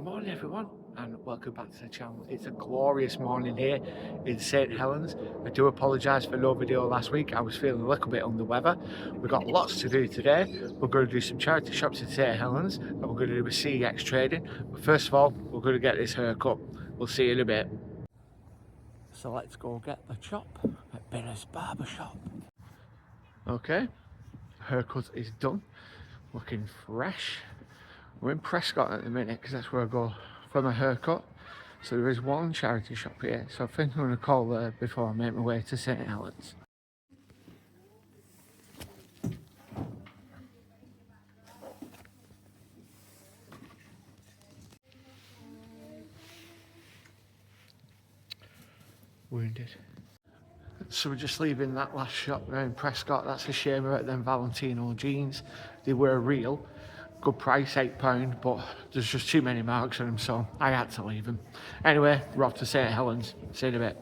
morning everyone and welcome back to the channel. It's a glorious morning here in St Helens. I do apologise for no video last week. I was feeling a little bit under the weather. We've got lots to do today. We're going to do some charity shops in St Helens and we're going to do a CX trading. But first of all, we're going to get this haircut. We'll see you in a bit. So let's go get the chop at Binner's Barbershop. Okay, haircut is done. Looking fresh. We're in Prescott at the minute because that's where I go for my haircut. So there is one charity shop here, so I think I'm going to call there before I make my way to St Helens. Wounded. So we're just leaving that last shop there in Prescott. That's a shame about them Valentino jeans. They were real. Good price, £8, but there's just too many marks on them, so I had to leave them. Anyway, we're off to St Helens. See you in a bit.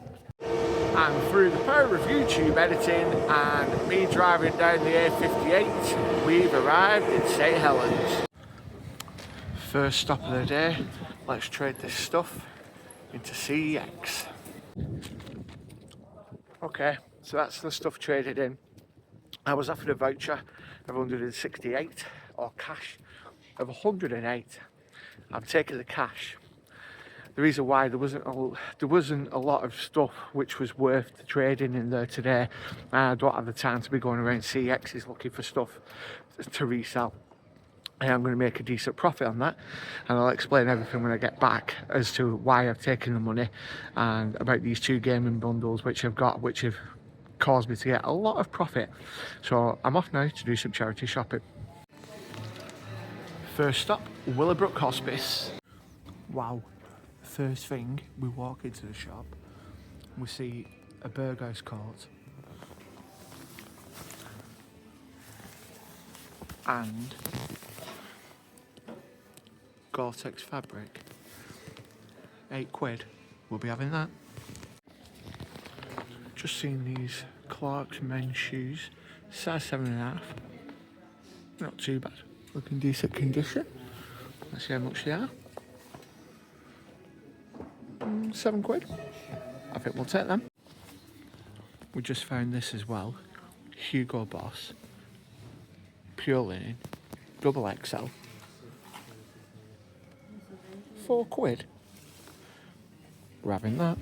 And through the power of YouTube editing and me driving down the A58, we've arrived in St Helens. First stop of the day, let's trade this stuff into CX. Okay, so that's the stuff traded in. I was offered a voucher of 168 or cash of 108. I've taken the cash. The reason why there wasn't a lot of stuff which was worth the trading in there today. I don't have the time to be going around CXs looking for stuff to resell. And I'm going to make a decent profit on that, and I'll explain everything when I get back as to why I've taken the money and about these two gaming bundles which I've got, which have caused me to get a lot of profit. So I'm off now to do some charity shopping. First stop, Willowbrook Hospice. Wow, first thing, we walk into the shop, we see a Burgos coat and Gore-Tex fabric. £8, we'll be having that. Just seen these Clark's men's shoes, size 7.5. Not too bad, looking decent condition. Let's see how much they are. £7. I think we'll take them. We just found this as well, Hugo Boss, pure linen, double XL. £4. We're having that.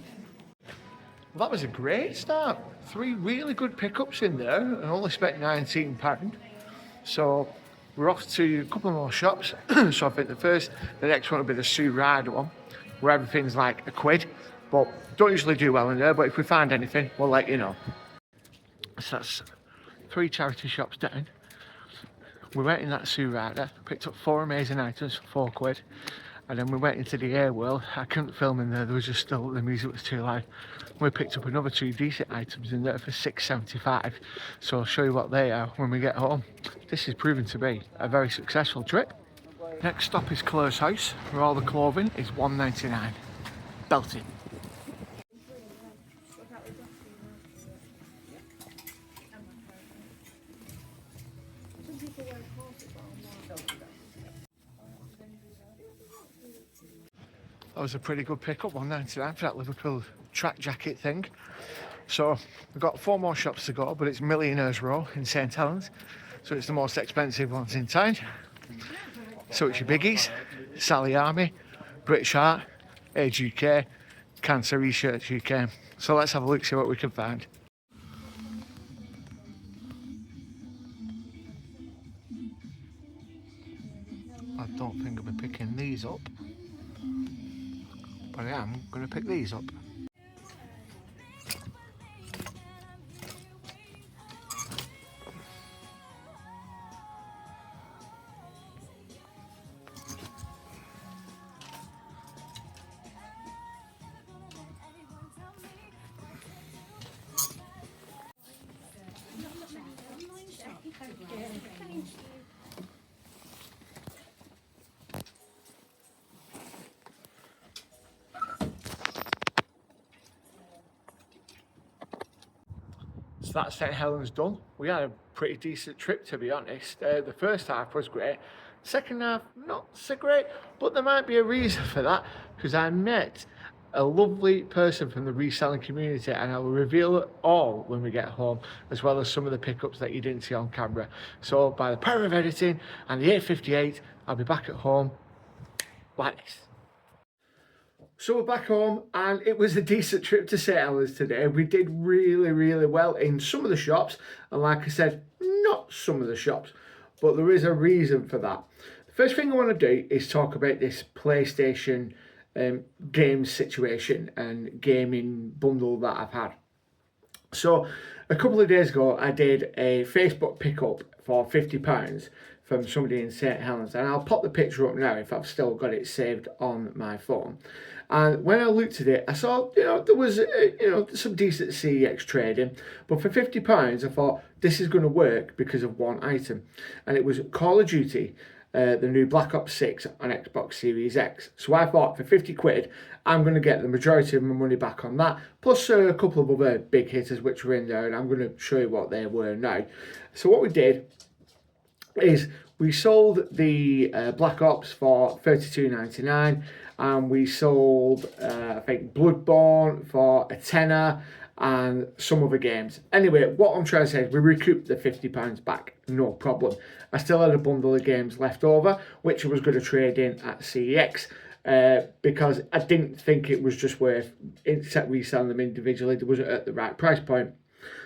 That was a great start. 3 really good pickups in there and only spent £19. So we're off to a couple more shops. So I think the next one will be the Sue Ryder one, where everything's like £1. But don't usually do well in there, but if we find anything, we'll let you know. So that's 3 charity shops down. We went in that Sue Ryder, picked up 4 amazing items for £4. And then we went into the air world. I couldn't film in there was just still, the music was too loud. We picked up another 2 decent items in there for £6.75. So I'll show you what they are when we get home. This is proving to be a very successful trip. Next stop is Close House, where all the clothing is £1.99. Belting. That was a pretty good pickup, £1.99 for that Liverpool track jacket thing. So we've got 4 more shops to go, but it's Millionaires Row in St Helens, so it's the most expensive ones in town. So it's your biggies, Sally Army, British Art, Age UK, Cancer Research UK. So let's have a look, see what we can find. I don't think I'll be picking these up, but I am going to pick these up. So that's St Helens done. We had a pretty decent trip, to be honest. The first half was great. Second half, not so great, but there might be a reason for that, because I met a lovely person from the reselling community, and I will reveal it all when we get home, as well as some of the pickups that you didn't see on camera. So by the power of editing and the 8:58, I'll be back at home like this. So we're back home, and it was a decent trip to Sellers today. We did really well in some of the shops, and like I said, not some of the shops, but there is a reason for that. The first thing I want to do is talk about this PlayStation games situation and gaming bundle that I've had. So a couple of days ago, I did a Facebook pickup for £50 from somebody in St Helens, and I'll pop the picture up now if I've still got it saved on my phone. And when I looked at it, I saw, there was, some decent CEX trading, but for £50, I thought this is going to work because of one item, and it was Call of Duty, the new Black Ops 6 on Xbox Series X. So I thought for 50 quid, I'm going to get the majority of my money back on that, plus a couple of other big hitters which were in there, and I'm going to show you what they were now. So what we did is we sold the Black Ops for $32.99, and we sold I think Bloodborne for a tenner and some other games. Anyway, what I'm trying to say is we recouped the £50 back, no problem. I still had a bundle of games left over, which I was going to trade in at CEX, because I didn't think it was just worth reselling them individually. They wasn't at the right price point.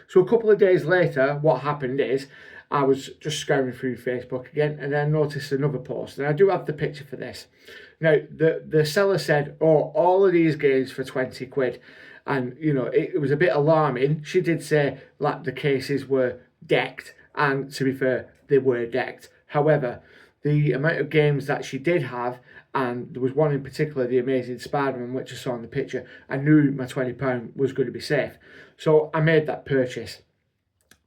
So a couple of days later, what happened is I was just scouring through Facebook again, and I noticed another post, and I do have the picture for this. Now, the seller said, oh, all of these games for 20 quid. And, it was a bit alarming. She did say, like, the cases were decked, and to be fair, they were decked. However, the amount of games that she did have, and there was one in particular, The Amazing Spider-Man, which I saw in the picture, I knew my £20 was going to be safe. So I made that purchase.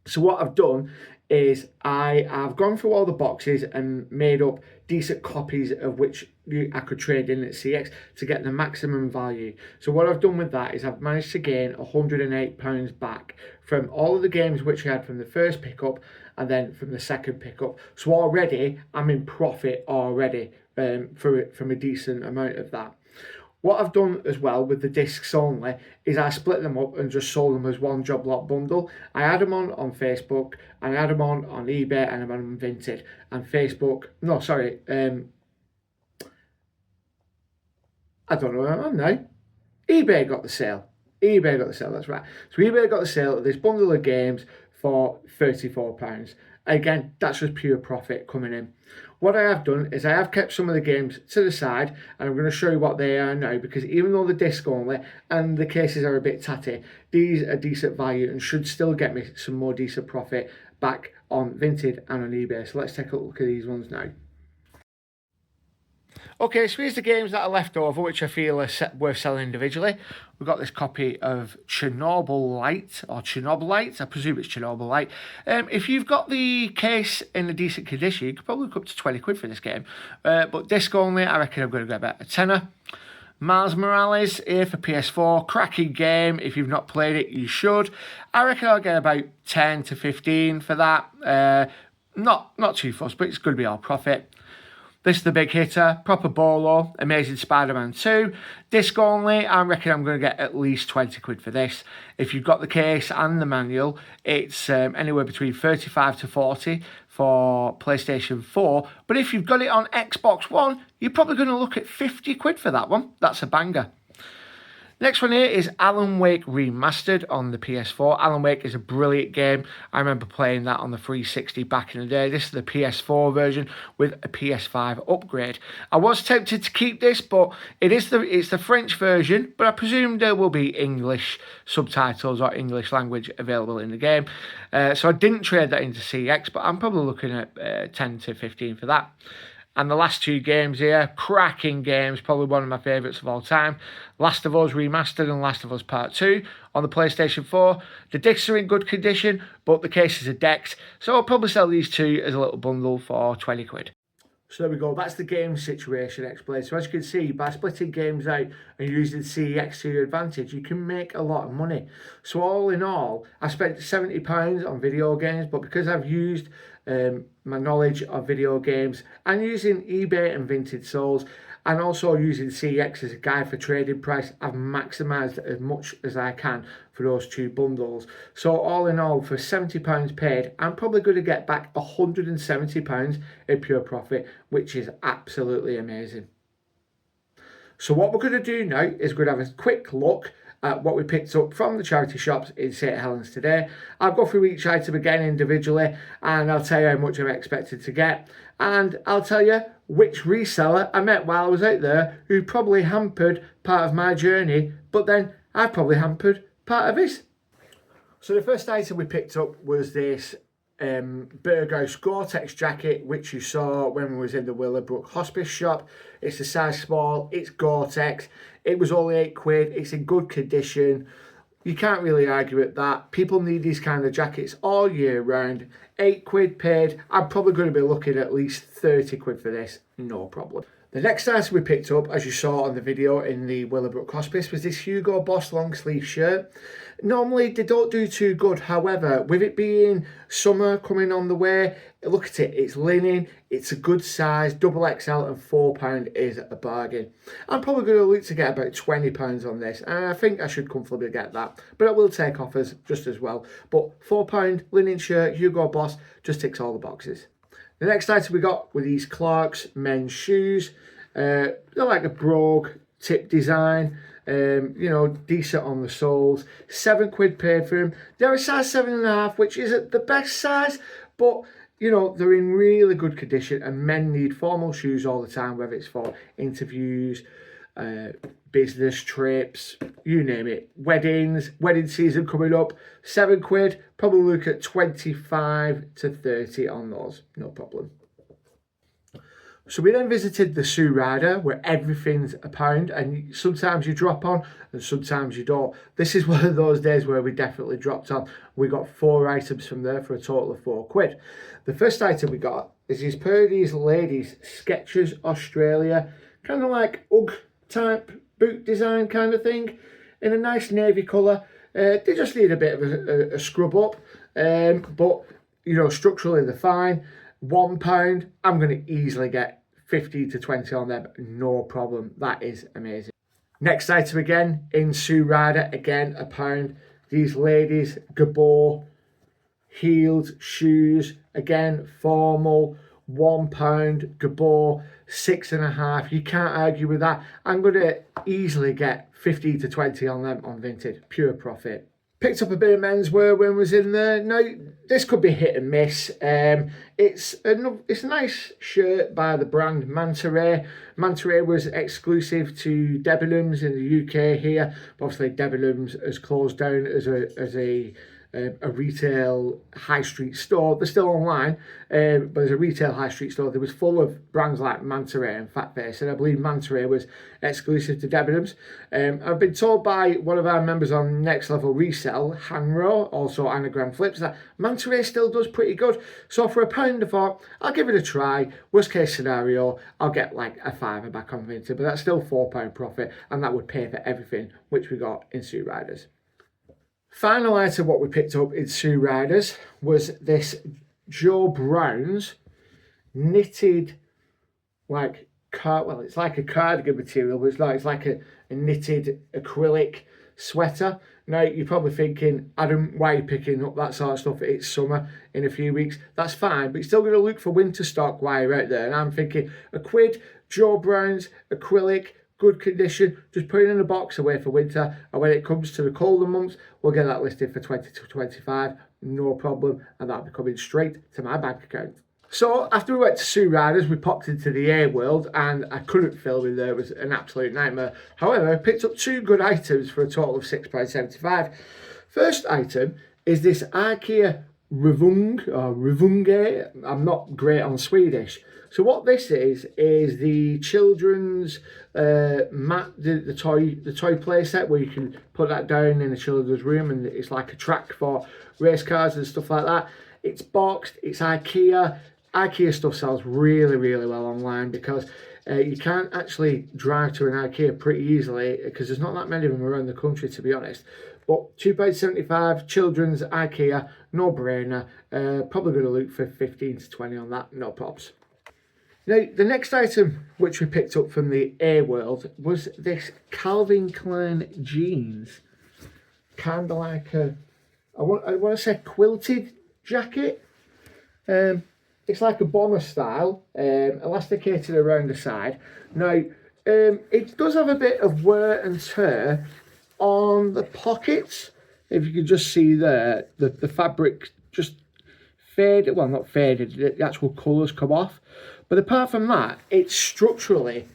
So what I've done is I've gone through all the boxes and made up decent copies of which I could trade in at CX to get the maximum value. So what I've done with that is I've managed to gain £108 back from all of the games which I had from the first pickup and then from the second pickup. So already I'm in profit already from a decent amount of that. What I've done as well with the discs only is I split them up and just sold them as one job lot bundle. I had them on Facebook, and I had them on eBay, and I'm on Vinted. And Facebook, I don't know where I'm on now. eBay got the sale. That's right. So eBay got the sale of this bundle of games for £34. Again, that's just pure profit coming in. What I have done is I have kept some of the games to the side, and I'm going to show you what they are now, because even though the disc only and the cases are a bit tatty, these are decent value and should still get me some more decent profit back on Vinted and on eBay. So let's take a look at these ones now. Okay, so here's the games that are left over, which I feel are worth selling individually. We've got this copy of Chernobylite, I presume it's Chernobylite. If you've got the case in a decent condition, you could probably look up to 20 quid for this game. But disc only, I reckon I'm going to go about a tenner. Miles Morales here for PS4, cracking game. If you've not played it, you should. I reckon I'll get about 10 to 15 for that. Not too fussed, but it's going to be all profit. This is the big hitter, proper bolo, Amazing Spider-Man 2. Disc only, I reckon I'm going to get at least 20 quid for this. If you've got the case and the manual, it's anywhere between 35 to 40 for PlayStation 4. But if you've got it on Xbox One, you're probably going to look at 50 quid for that one. That's a banger. Next one here is Alan Wake Remastered on the PS4. Alan Wake is a brilliant game. I remember playing that on the 360 back in the day. This is the PS4 version with a PS5 upgrade. I was tempted to keep this, but it's the French version, but I presume there will be English subtitles or English language available in the game. So I didn't trade that into CX, but I'm probably looking at 10 to 15 for that. And the last two games here, cracking games, probably one of my favourites of all time. Last of Us Remastered and Last of Us Part 2 on the PlayStation 4. The discs are in good condition, but the cases are decked. So I'll probably sell these two as a little bundle for 20 quid. So there we go, that's the game situation explained. So as you can see, by splitting games out and using CEX to your advantage, you can make a lot of money. So all in all, I spent £70 on video games, but because I've used my knowledge of video games, and using eBay and Vintage Souls, and also using CX as a guide for trading price, I've maximised as much as I can for those 2 bundles. So all in all, for £70 paid, I'm probably going to get back £170 in pure profit, which is absolutely amazing. So what we're going to do now is we're going to have a quick look at what we picked up from the charity shops in St Helens today. I'll go through each item again individually, and I'll tell you how much I'm expected to get, and I'll tell you which reseller I met while I was out there who probably hampered part of my journey, but then I probably hampered part of his. So the first item we picked up was this Berghaus Gore-Tex jacket, which you saw when we was in the Willowbrook Hospice shop. It's a size small, it's Gore-Tex, it was only £8, it's in good condition. You can't really argue with that. People need these kind of jackets all year round. £8 paid, I'm probably going to be looking at least £30 for this, no problem. The next item we picked up, as you saw on the video in the Willowbrook Hospice, was this Hugo Boss long sleeve shirt. Normally they don't do too good, however, with it being summer coming on the way, look at it, it's linen, it's a good size, double XL, and £4 is a bargain. I'm probably going to look to get about £20 on this, and I think I should comfortably get that, but I will take offers just as well. But £4 linen shirt, Hugo Boss, just ticks all the boxes. The next item we got were these Clark's men's shoes. They're like a brogue tip design, you know, decent on the soles. £7 paid for them. They're a size 7.5, which isn't the best size, but you know, they're in really good condition, and men need formal shoes all the time, whether it's for interviews, business trips, you name it, weddings, wedding season coming up. £7, probably look at 25 to 30 on those, no problem. So we then visited the Sue Rider, where everything's £1, and sometimes you drop on and sometimes you don't. This is one of those days where we definitely dropped on. We got 4 items from there for a total of £4. The first item we got is this pair of these ladies Skechers Australia, kind of like UGG type boot design kind of thing, in a nice navy colour. They just need a bit of a scrub up, but you know, structurally they're fine. £1, I'm going to easily get 50 to 20 on them, no problem. That is amazing. Next item again in Sue Rider, again £1. These ladies Galore heeled shoes, again formal, £1. Galore 6.5. You can't argue with that. I'm going to easily get 50 to 20 on them on Vinted, pure profit. Picked up a bit of menswear when I was in there. Now, this could be hit and miss. It's a nice shirt by the brand Manta Ray. Manta Ray was exclusive to Debenhams in the UK here. But obviously, Debenhams has closed down as a retail high street store. They're still online, but as a retail high street store, there was full of brands like Manta Ray and Fat Face, and I believe Manta Ray was exclusive to Debenhams. I've been told by one of our members on Next Level Resell, Hanro, also Anagram Flips, that Manta Ray still does pretty good. So for £1, I thought, I'll give it a try. Worst case scenario, I'll get like a £5 back on Vinted, but that's still £4 profit, and that would pay for everything which we got in Sue Riders. Final item what we picked up in Sue Riders was this Joe Brown's knitted, like, well, it's like a cardigan material, but it's like a knitted acrylic sweater. Now, you're probably thinking, Adam, why are you picking up that sort of stuff? It's summer in a few weeks. That's fine, but you're still going to look for winter stock while you're out there. And I'm thinking, £1, Joe Brown's acrylic, good condition, just put it in a box away for winter, and when it comes to the colder months, we'll get that listed for 20 to 25, no problem, and that'll be coming straight to my bank account. So after we went to Sue Riders, we popped into the A World, and I couldn't film in there. It was an absolute nightmare. However, I picked up 2 good items for a total of £6.75. First item is this IKEA Revunge. I'm not great on Swedish. So what this is the children's mat, the toy play set, where you can put that down in a children's room, and it's like a track for race cars and stuff like that. It's boxed, it's IKEA. IKEA stuff sells really, really well online, because you can't actually drive to an IKEA pretty easily, because there's not that many of them around the country, to be honest. But £2.75, children's, IKEA, no brainer. Probably going to look for 15 to 20 on that, no props. Now, the next item which we picked up from the A World was this Calvin Klein jeans. Kind of like I want to say quilted jacket. It's like a bomber style, elasticated around the side. Now, it does have a bit of wear and tear on the pockets. If you can just see there, the fabric just faded, well, not faded, the actual colours come off. But apart from that, it's structurally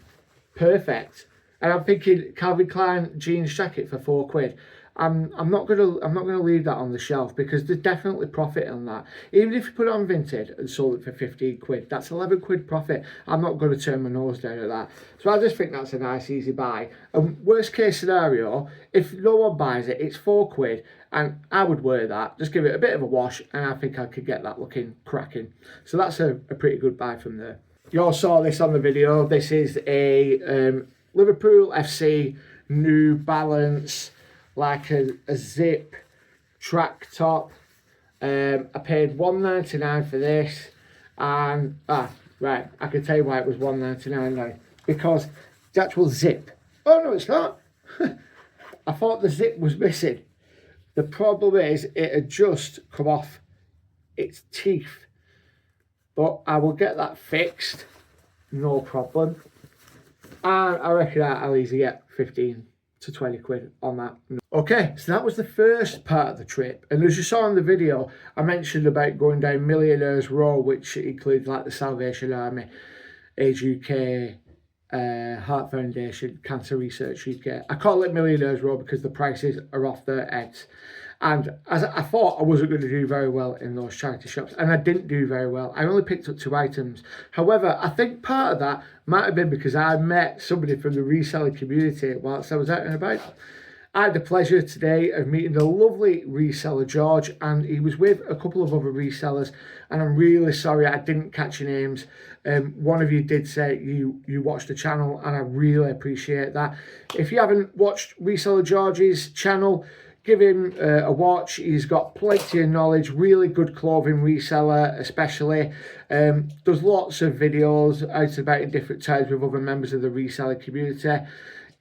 perfect. And I'm thinking Calvin Klein jeans jacket for £4. I'm not gonna leave that on the shelf, because there's definitely profit on that. Even if you put it on Vinted and sold it for £15, that's £11 profit. I'm not going to turn my nose down at that. So I just think that's a nice easy buy. And worst case scenario, if no one buys it, it's £4, and I would wear that. Just give it a bit of a wash, and I think I could get that looking cracking. So that's a pretty good buy from there. You all saw this on the video. This is a Liverpool FC New Balance, like a zip track top. I paid £1.99 for this, and right, I can tell you why it was £1.99 now, because the actual zip, oh no it's not, I thought the zip was missing. The problem is it had just come off its teeth, but I will get that fixed, no problem, and I reckon I'll easily get 15 to 20 quid on that. Okay, so that was the first part of the trip, and as you saw in the video, I mentioned about going down Millionaires Row, which includes like the Salvation Army, Age UK, Heart Foundation, Cancer Research UK. I call it Millionaires Row because the prices are off their heads. And as I thought I wasn't going to do very well in those charity shops, and I didn't do very well. I only picked up 2 items. However, I think part of that might have been because I met somebody from the reseller community whilst I was out and about. I had the pleasure today of meeting the lovely reseller George, and he was with a couple of other resellers, and I'm really sorry I didn't catch your names. One of you did say you watched the channel, and I really appreciate that. If you haven't watched Reseller George's channel, give him a watch. He's got plenty of knowledge, really good clothing reseller especially. Does lots of videos out and about in different times with other members of the reseller community.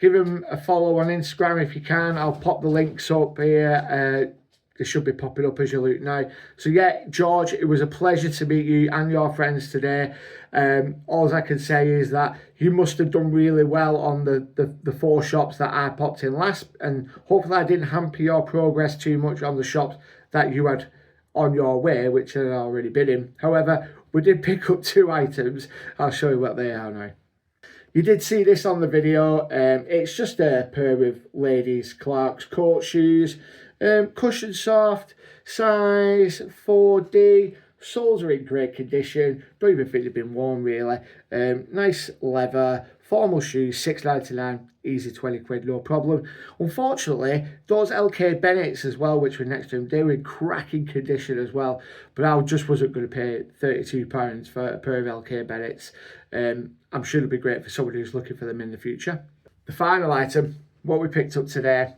Give him a follow on Instagram if you can. I'll pop the links up here. They should be popping up as you look now. So yeah, George, it was a pleasure to meet you and your friends today. All I can say is that you must have done really well on the 4 shops that I popped in last, and hopefully I didn't hamper your progress too much on the shops that you had on your way, which had already been in. However, we did pick up 2 items. I'll show you what they are now. You did see this on the video. It's just a pair of ladies' Clark's coat shoes. Cushion soft, size 4D, soles are in great condition, don't even think they've been worn really. Nice leather, formal shoes, £6.99, easy 20 quid, no problem. Unfortunately, those LK Bennett's as well, which were next to them, they were in cracking condition as well, but I just wasn't going to pay £32 for a pair of LK Bennett's. I'm sure it'll be great for somebody who's looking for them in the future. The final item, what we picked up today,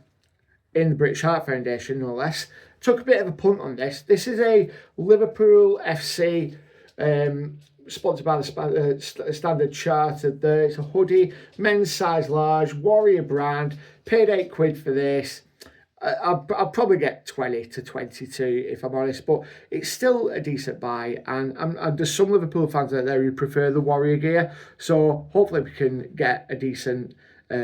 in the British Heart Foundation, no less. Took a bit of a punt on this. This is a Liverpool FC, sponsored by the Standard Chartered there. It's a hoodie, men's size large, Warrior brand. Paid £8 for this. I'll probably get 20 to 22 if I'm honest, but it's still a decent buy, and there's some Liverpool fans out there who prefer the Warrior gear, so hopefully we can get a decent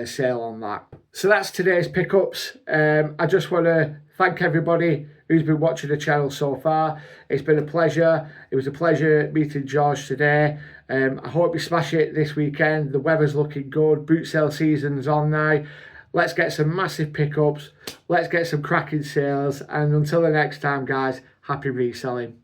sale on that. So that's today's pickups. I just want to thank everybody who's been watching the channel so far. It's been a pleasure. It was a pleasure meeting George today. I hope you smash it this weekend. The weather's looking good. Boot sale season's on now. Let's get some massive pickups. Let's get some cracking sales. And until the next time, guys, happy reselling.